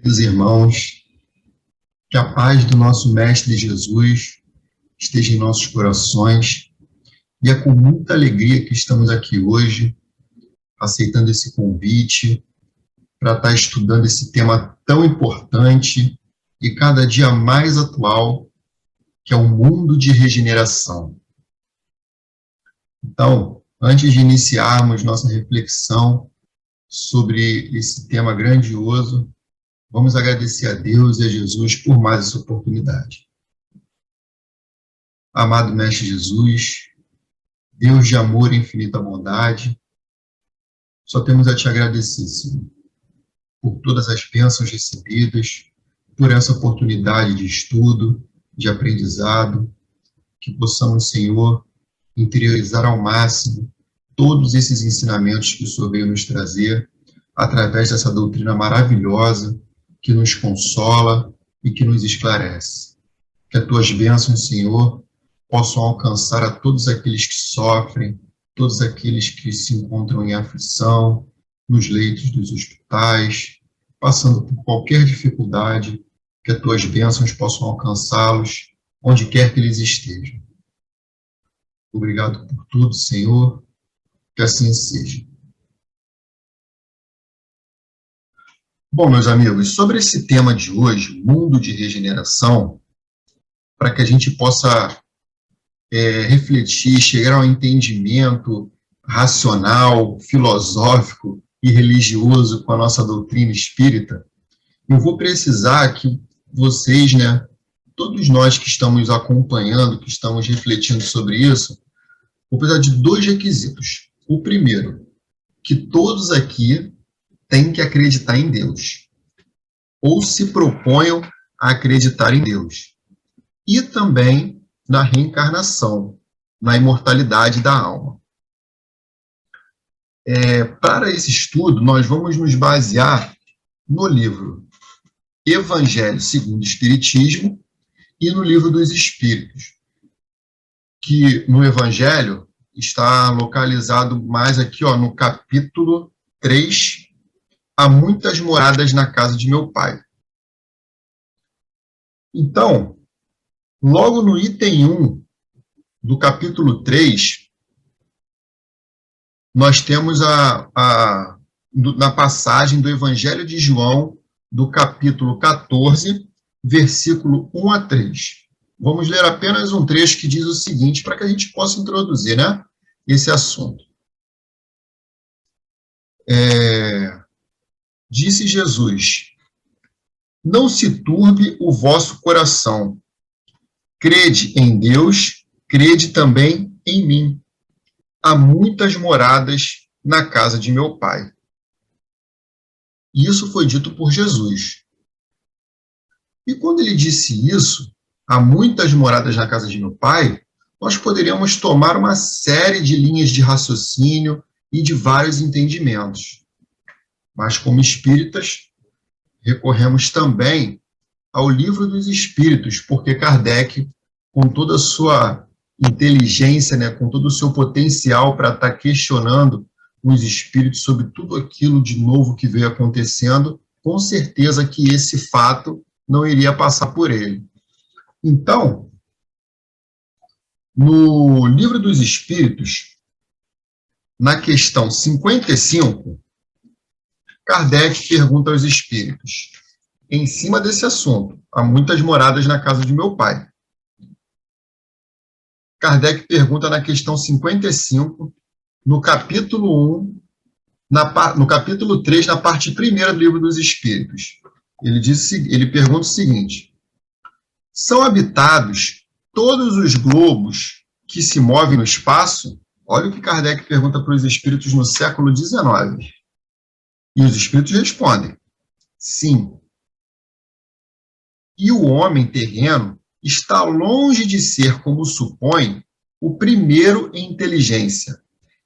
Meus irmãos, que a paz do nosso Mestre Jesus esteja em nossos corações, e é com muita alegria que estamos aqui hoje, aceitando esse convite para estar estudando esse tema tão importante e cada dia mais atual, que é o mundo de regeneração. Então, antes de iniciarmos nossa reflexão sobre esse tema grandioso, vamos agradecer a Deus e a Jesus por mais essa oportunidade. Amado Mestre Jesus, Deus de amor e infinita bondade, só temos a te agradecer, Senhor, por todas as bênçãos recebidas, por essa oportunidade de estudo, de aprendizado, que possamos, Senhor, interiorizar ao máximo todos esses ensinamentos que o Senhor veio nos trazer, através dessa doutrina maravilhosa, que nos consola e que nos esclarece. Que as tuas bênçãos, Senhor, possam alcançar a todos aqueles que sofrem, todos aqueles que se encontram em aflição, nos leitos dos hospitais, passando por qualquer dificuldade, que as tuas bênçãos possam alcançá-los, onde quer que eles estejam. Obrigado por tudo, Senhor, que assim seja. Bom, meus amigos, sobre esse tema de hoje, mundo de regeneração, para que a gente possa refletir, chegar ao entendimento racional, filosófico e religioso com a nossa doutrina espírita, eu vou precisar que vocês, todos nós que estamos acompanhando, que estamos refletindo sobre isso, vou precisar de dois requisitos. O primeiro, que todos aqui têm que acreditar em Deus, ou se proponham a acreditar em Deus, e também na reencarnação, na imortalidade da alma. Para esse estudo, nós vamos nos basear no livro Evangelho segundo o Espiritismo e no Livro dos Espíritos, que no Evangelho está localizado mais aqui, no capítulo 3, Há muitas moradas na casa de meu pai. Então, logo no item 1 do capítulo 3, nós temos na passagem do Evangelho de João, do capítulo 14, versículo 1 a 3. Vamos ler apenas um trecho que diz o seguinte, para que a gente possa introduzir, esse assunto. Disse Jesus: não se turbe o vosso coração. Crede em Deus, crede também em mim. Há muitas moradas na casa de meu pai. Isso foi dito por Jesus. E quando ele disse isso, há muitas moradas na casa de meu pai, nós poderíamos tomar uma série de linhas de raciocínio e de vários entendimentos. Mas, como espíritas, recorremos também ao Livro dos Espíritos, porque Kardec, com toda a sua inteligência, com todo o seu potencial para estar questionando os espíritos sobre tudo aquilo de novo que veio acontecendo, com certeza que esse fato não iria passar por ele. Então, no Livro dos Espíritos, na questão 55, Kardec pergunta aos espíritos, em cima desse assunto, há muitas moradas na casa de meu pai. Kardec pergunta na questão 55, no capítulo 1, no capítulo 3, na parte 1ª do Livro dos Espíritos. Ele pergunta o seguinte: são habitados todos os globos que se movem no espaço? Olha o que Kardec pergunta para os espíritos no século XIX. E os espíritos respondem: sim. E o homem terreno está longe de ser, como supõe, o primeiro em inteligência,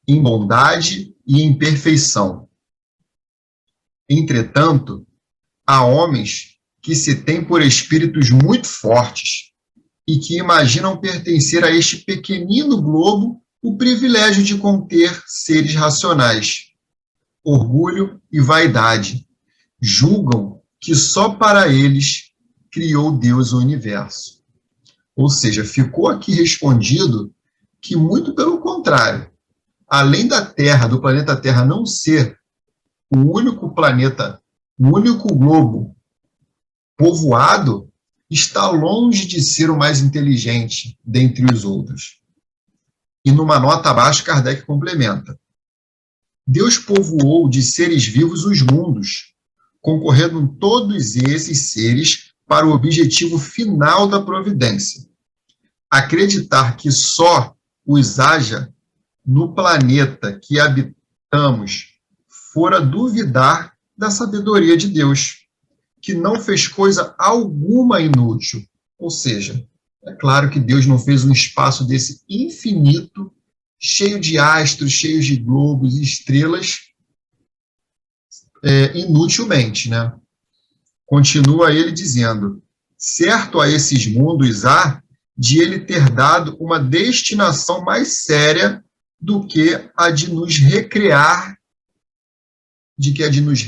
em bondade e em perfeição. Entretanto, há homens que se têm por espíritos muito fortes e que imaginam pertencer a este pequenino globo o privilégio de conter seres racionais. Orgulho e vaidade julgam que só para eles criou Deus o universo. Ou seja, ficou aqui respondido que, muito pelo contrário, além da Terra, do planeta Terra não ser o único planeta, o único globo povoado, está longe de ser o mais inteligente dentre os outros. E numa nota abaixo, Kardec complementa: Deus povoou de seres vivos os mundos, concorrendo todos esses seres para o objetivo final da providência. Acreditar que só os haja no planeta que habitamos fora duvidar da sabedoria de Deus, que não fez coisa alguma inútil. Ou seja, é claro que Deus não fez um espaço desse infinito, cheio de astros, cheio de globos e estrelas, inutilmente, né? Continua ele dizendo: certo a esses mundos há de ele ter dado uma destinação mais séria do que a de nos recriar,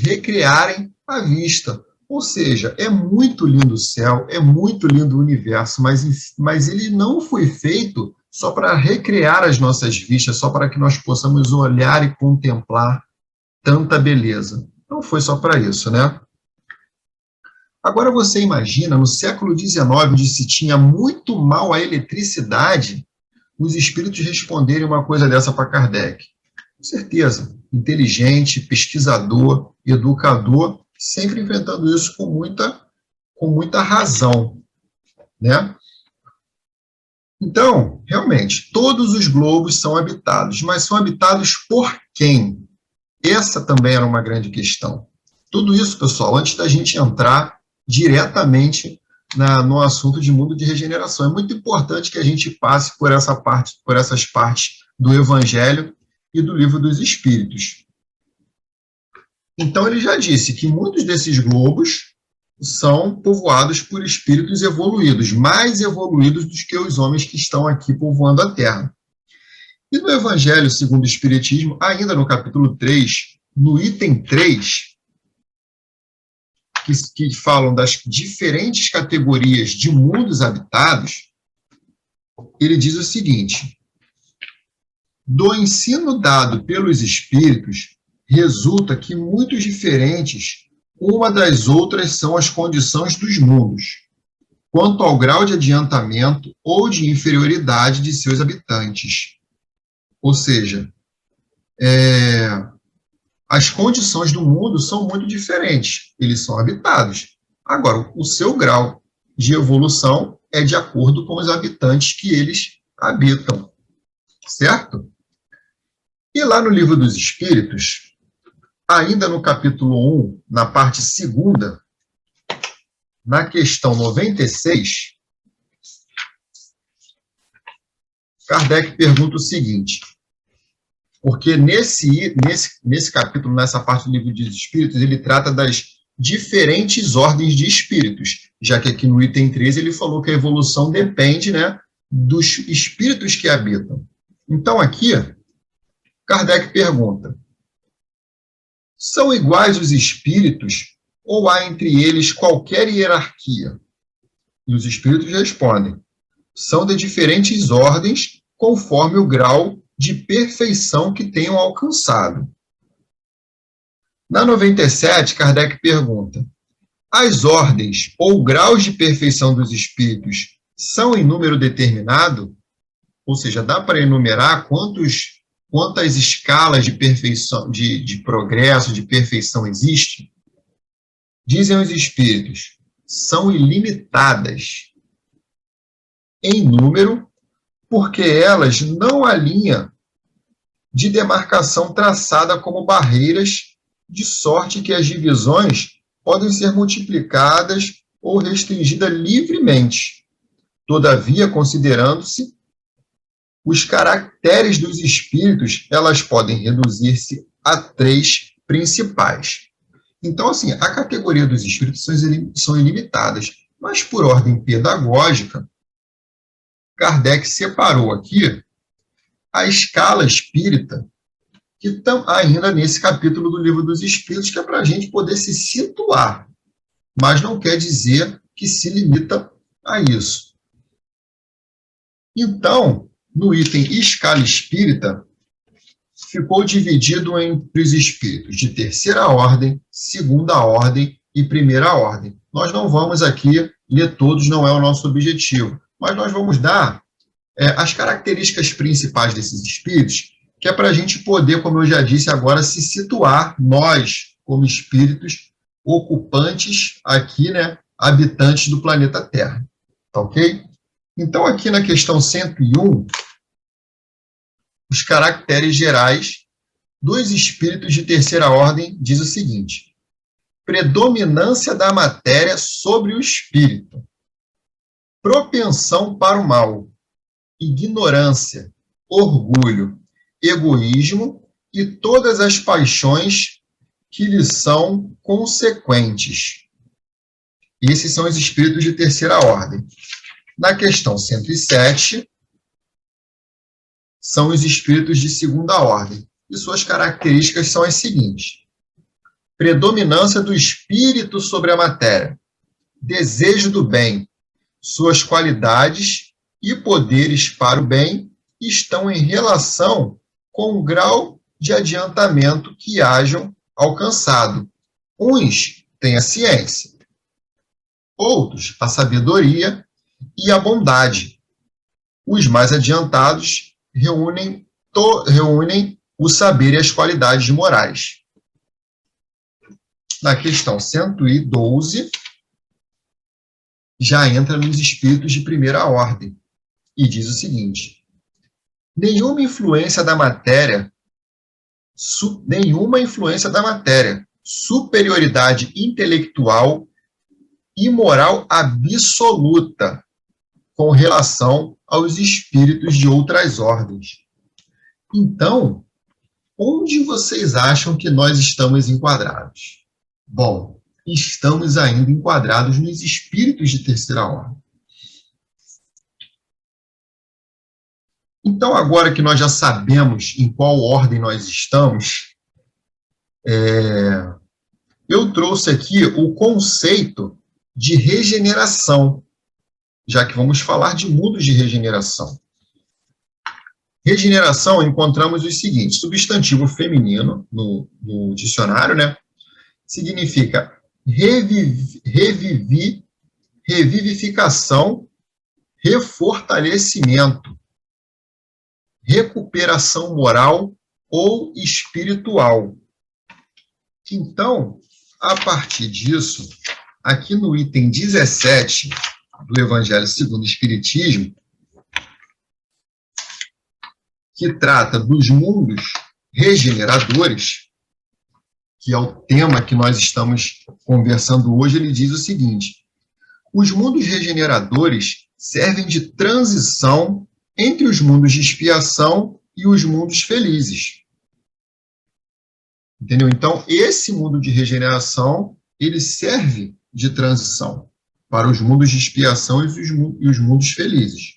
recriarem à vista. Ou seja, é muito lindo o céu, é muito lindo o universo, mas ele não foi feito só para recriar as nossas vistas, só para que nós possamos olhar e contemplar tanta beleza. Não foi só para isso, né? Agora você imagina, no século XIX, onde se tinha muito mal a eletricidade, os espíritos responderem uma coisa dessa para Kardec. Com certeza, inteligente, pesquisador, educador, sempre enfrentando isso com muita razão, né? Então, realmente, todos os globos são habitados, mas são habitados por quem? Essa também era uma grande questão. Tudo isso, pessoal, antes da gente entrar diretamente no assunto de mundo de regeneração. É muito importante que a gente passe por essas partes do Evangelho e do Livro dos Espíritos. Então, ele já disse que muitos desses globos são povoados por espíritos evoluídos, mais evoluídos do que os homens que estão aqui povoando a Terra. E no Evangelho segundo o Espiritismo, ainda no capítulo 3, no item 3, que falam das diferentes categorias de mundos habitados, ele diz o seguinte: do ensino dado pelos espíritos, resulta que muitos diferentes uma das outras são as condições dos mundos, quanto ao grau de adiantamento ou de inferioridade de seus habitantes. Ou seja, as condições do mundo são muito diferentes, eles são habitados. Agora, o seu grau de evolução é de acordo com os habitantes que eles habitam, certo? E lá no Livro dos Espíritos, ainda no capítulo 1, na parte 2ª, na questão 96, Kardec pergunta o seguinte, porque nesse capítulo, nessa parte do Livro dos Espíritos, ele trata das diferentes ordens de espíritos, já que aqui no item 13 ele falou que a evolução depende, né, dos espíritos que habitam. Então aqui, Kardec pergunta: são iguais os espíritos ou há entre eles qualquer hierarquia? E os espíritos respondem: são de diferentes ordens conforme o grau de perfeição que tenham alcançado. Na 97, Kardec pergunta: as ordens ou graus de perfeição dos espíritos são em número determinado? Ou seja, dá para enumerar quantas escalas de perfeição, de progresso, de perfeição existem? Dizem os espíritos: são ilimitadas em número, porque elas não há linha de demarcação traçada como barreiras, de sorte que as divisões podem ser multiplicadas ou restringidas livremente. Todavia, considerando-se os caracteres dos espíritos, elas podem reduzir-se a 3 principais. Então, assim, a categoria dos espíritos são ilimitadas, mas por ordem pedagógica, Kardec separou aqui a escala espírita, que estão ainda nesse capítulo do Livro dos Espíritos, que é para a gente poder se situar. mas não quer dizer que se limita a isso. Então, no item escala espírita, ficou dividido entre os espíritos de terceira ordem, segunda ordem e primeira ordem. Nós não vamos aqui ler todos, não é o nosso objetivo, mas nós vamos dar as características principais desses espíritos, que é para a gente poder, como eu já disse agora, se situar, nós, como espíritos ocupantes aqui, né, habitantes do planeta Terra. Tá ok? Então, aqui na questão 101, os caracteres gerais dos espíritos de terceira ordem diz o seguinte: predominância da matéria sobre o espírito, propensão para o mal, ignorância, orgulho, egoísmo e todas as paixões que lhe são consequentes. Esses são os espíritos de terceira ordem. Na questão 107, são os espíritos de segunda ordem. E suas características são as seguintes: predominância do espírito sobre a matéria, desejo do bem, suas qualidades e poderes para o bem estão em relação com o grau de adiantamento que hajam alcançado. Uns têm a ciência, outros a sabedoria e a bondade. Os mais adiantados reúnem o saber e as qualidades morais. Na questão 112, já entra nos espíritos de primeira ordem e diz o seguinte: nenhuma influência da matéria, superioridade intelectual e moral absoluta com relação aos espíritos de outras ordens. Então, onde vocês acham que nós estamos enquadrados? Bom, estamos ainda enquadrados nos espíritos de terceira ordem. Então, agora que nós já sabemos em qual ordem nós estamos, eu trouxe aqui o conceito de regeneração, já que vamos falar de mundos de regeneração. Regeneração, encontramos os seguintes: substantivo feminino no dicionário, né? Significa revivificação, refortalecimento, recuperação moral ou espiritual. Então, a partir disso, aqui no item 17 do Evangelho segundo o Espiritismo, que trata dos mundos regeneradores, que é o tema que nós estamos conversando hoje, ele diz o seguinte: os mundos regeneradores servem de transição entre os mundos de expiação e os mundos felizes. Entendeu? Então, esse mundo de regeneração, ele serve de transição para os mundos de expiação e os mundos felizes.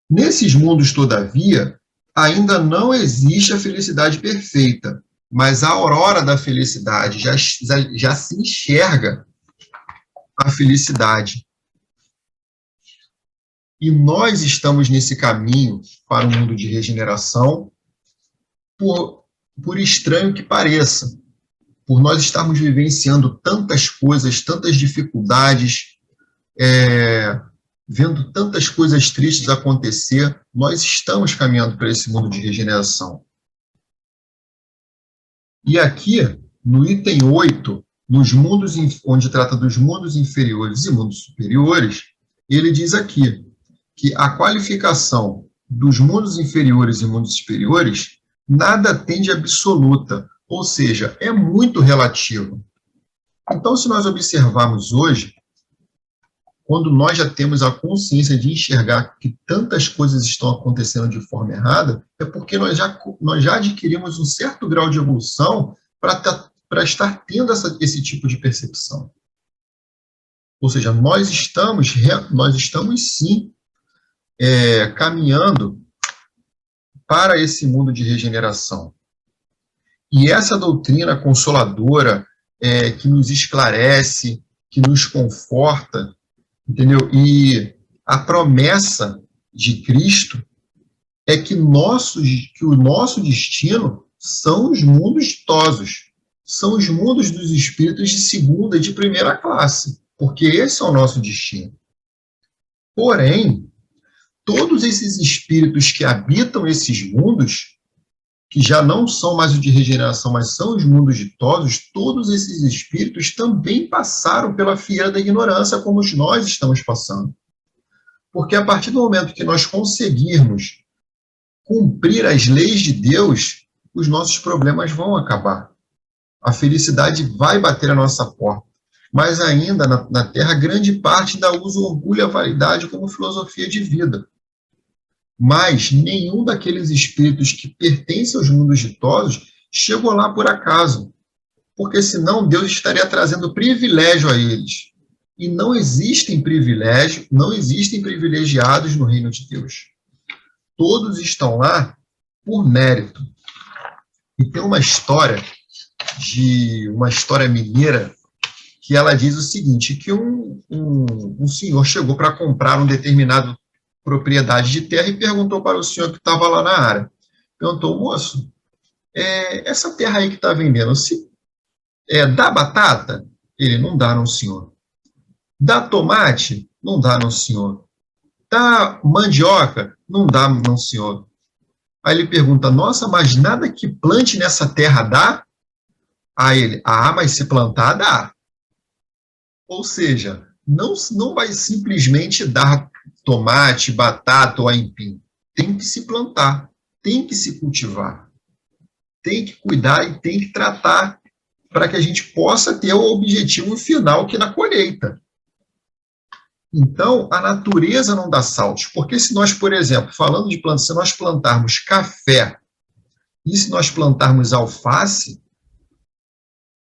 Nesses mundos, todavia, ainda não existe a felicidade perfeita, mas a aurora da felicidade já se enxerga a felicidade. E nós estamos nesse caminho para o mundo de regeneração, por estranho que pareça, por nós estarmos vivenciando tantas coisas, tantas dificuldades, vendo tantas coisas tristes acontecer, nós estamos caminhando para esse mundo de regeneração. E aqui, no item 8, nos mundos, onde trata dos mundos inferiores e mundos superiores, ele diz aqui que a qualificação dos mundos inferiores e mundos superiores nada tem de absoluta, ou seja, é muito relativo. Então, se nós observarmos hoje, quando nós já temos a consciência de enxergar que tantas coisas estão acontecendo de forma errada, é porque nós já adquirimos um certo grau de evolução para estar tendo esse tipo de percepção. Ou seja, nós estamos sim caminhando para esse mundo de regeneração. E essa doutrina consoladora que nos esclarece, que nos conforta, entendeu? E a promessa de Cristo é que o nosso destino são os mundos ditosos, são os mundos dos espíritos de segunda e de primeira classe, porque esse é o nosso destino. Porém, todos esses espíritos que habitam esses mundos, que já não são mais o de regeneração, mas são os mundos ditosos, todos esses espíritos também passaram pela fieira da ignorância, como nós estamos passando. Porque a partir do momento que nós conseguirmos cumprir as leis de Deus, os nossos problemas vão acabar. A felicidade vai bater a nossa porta. Mas ainda, na Terra, grande parte ainda usa o orgulho e a vaidade como filosofia de vida. Mas nenhum daqueles espíritos que pertencem aos mundos ditosos chegou lá por acaso. Porque senão Deus estaria trazendo privilégio a eles. E não existem privilégios, não existem privilegiados no reino de Deus. Todos estão lá por mérito. E tem uma história mineira que ela diz o seguinte, que um senhor chegou para comprar um determinado propriedade de terra e perguntou para o senhor que estava lá na área. Perguntou, moço, essa terra aí que está vendendo, dá batata? Ele, não dá, não, senhor. Dá tomate? Não dá, não, senhor. Dá mandioca? Não dá, não, senhor. Aí ele pergunta, nossa, mas nada que plante nessa terra dá? Aí ele, mas se plantar, dá. Ou seja, não vai simplesmente dar tomate, batata ou aipim. Tem que se plantar, tem que se cultivar, tem que cuidar e tem que tratar para que a gente possa ter o objetivo final, que é na colheita. Então, a natureza não dá saltos, porque se nós, por exemplo, falando de plantas, se nós plantarmos café e se nós plantarmos alface,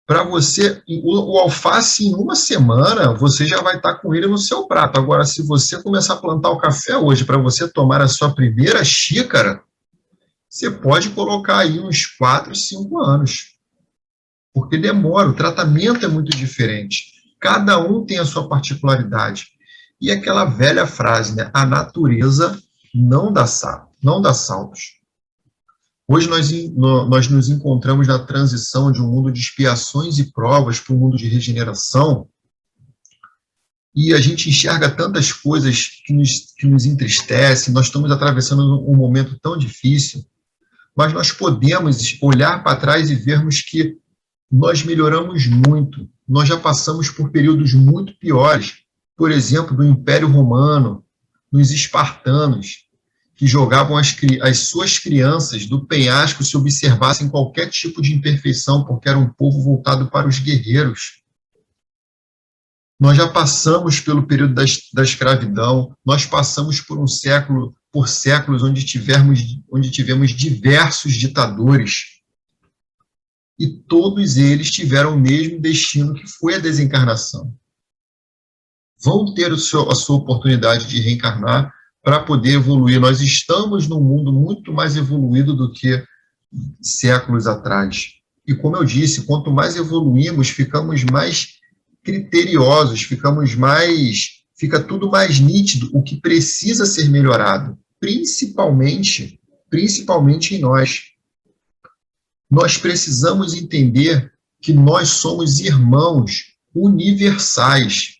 para você, o alface em uma semana, você já vai estar com ele no seu prato. Agora, se você começar a plantar o café hoje para você tomar a sua primeira xícara, você pode colocar aí uns 4, 5 anos. Porque demora, o tratamento é muito diferente. Cada um tem a sua particularidade. E aquela velha frase, né? A natureza não dá saltos. Hoje nós nos encontramos na transição de um mundo de expiações e provas para um mundo de regeneração, e a gente enxerga tantas coisas que nos entristecem, nós estamos atravessando um momento tão difícil, mas nós podemos olhar para trás e vermos que nós melhoramos muito, nós já passamos por períodos muito piores, por exemplo, do Império Romano, dos espartanos, que jogavam as suas crianças do penhasco se observassem qualquer tipo de imperfeição, porque era um povo voltado para os guerreiros. Nós já passamos pelo período da escravidão, nós passamos por séculos onde tivemos diversos ditadores, e todos eles tiveram o mesmo destino, que foi a desencarnação. Vão ter a sua oportunidade de reencarnar para poder evoluir. Nós estamos num mundo muito mais evoluído do que séculos atrás. E como eu disse, quanto mais evoluímos, ficamos mais criteriosos, fica tudo mais nítido, o que precisa ser melhorado, principalmente em nós. Nós precisamos entender que nós somos irmãos universais,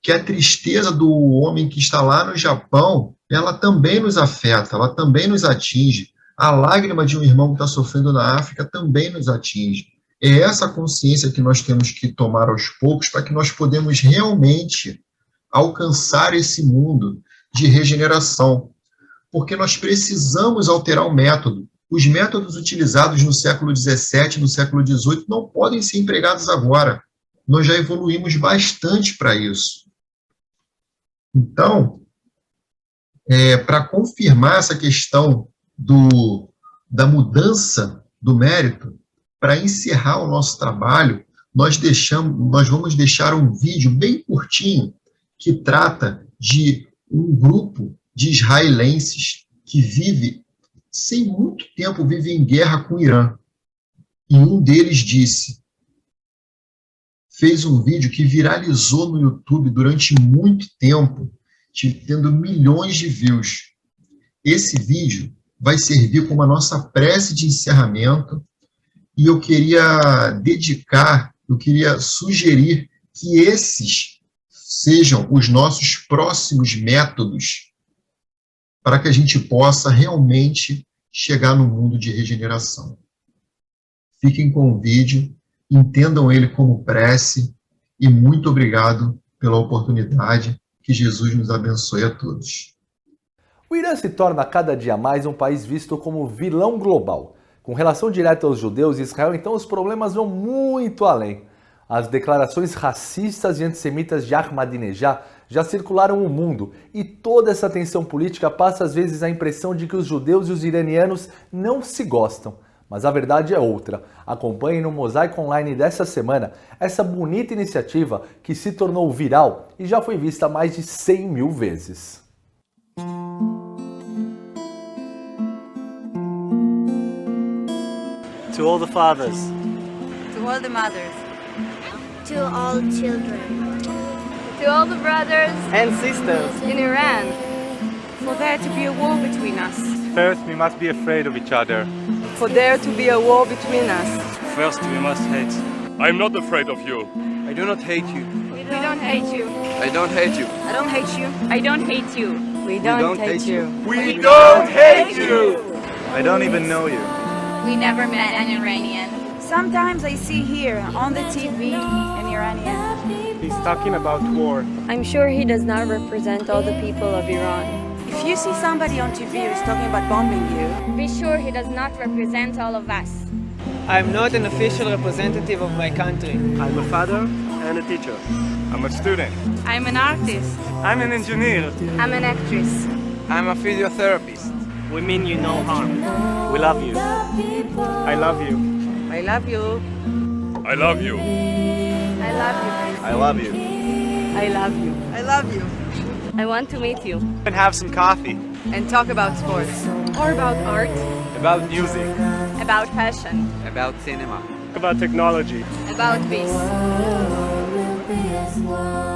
que a tristeza do homem que está lá no Japão, ela também nos afeta, ela também nos atinge. A lágrima de um irmão que está sofrendo na África também nos atinge. É essa consciência que nós temos que tomar aos poucos para que nós podemos realmente alcançar esse mundo de regeneração. Porque nós precisamos alterar o método. Os métodos utilizados no século XVII, no século XVIII, não podem ser empregados agora. Nós já evoluímos bastante para isso. Então, para confirmar essa questão da mudança do mérito, para encerrar o nosso trabalho, nós vamos deixar um vídeo bem curtinho que trata de um grupo de israelenses que sem muito tempo, vive em guerra com o Irã. E um deles disse: fez um vídeo que viralizou no YouTube durante muito tempo, tendo milhões de views. Esse vídeo vai servir como a nossa prece de encerramento e eu queria sugerir que esses sejam os nossos próximos métodos para que a gente possa realmente chegar no mundo de regeneração. Fiquem com o vídeo, entendam ele como prece e muito obrigado pela oportunidade. Que Jesus nos abençoe a todos. O Irã se torna cada dia mais um país visto como vilão global. Com relação direta aos judeus e Israel, então os problemas vão muito além. As declarações racistas e antissemitas de Ahmadinejad já circularam o mundo e toda essa tensão política passa às vezes a impressão de que os judeus e os iranianos não se gostam. Mas a verdade é outra. Acompanhe no Mosaico Online dessa semana essa bonita iniciativa que se tornou viral e já foi vista mais de 100 mil vezes. To all the fathers. To all the mothers. To all children. To all the brothers And sisters. in Iran. For there to be a war between us. First, we must be afraid of each other. For there to be a war between us. First, we must hate. I'm not afraid of you. I do not hate you. We don't hate you. I don't hate you. I don't hate you. I don't hate you. We don't hate you. We don't hate you! I don't even know you. We never met an Iranian. Sometimes I see here on the TV an Iranian. He's talking about war. I'm sure he does not represent all the people of Iran. If you see somebody on TV who's talking about bombing you, Be sure he does not represent all of us. I'm not an official representative of my country. I'm a father and a teacher. I'm a student. I'm an artist. I'm an engineer. I'm an actress. I'm a physiotherapist. We mean you no harm. We love you. I love you. I love you. I love you. I love you. I love you. I love you. I love you. I want to meet you. And have some coffee. And talk about sports. Or about art. About music. About fashion. About cinema. About technology. About peace. Will be as one.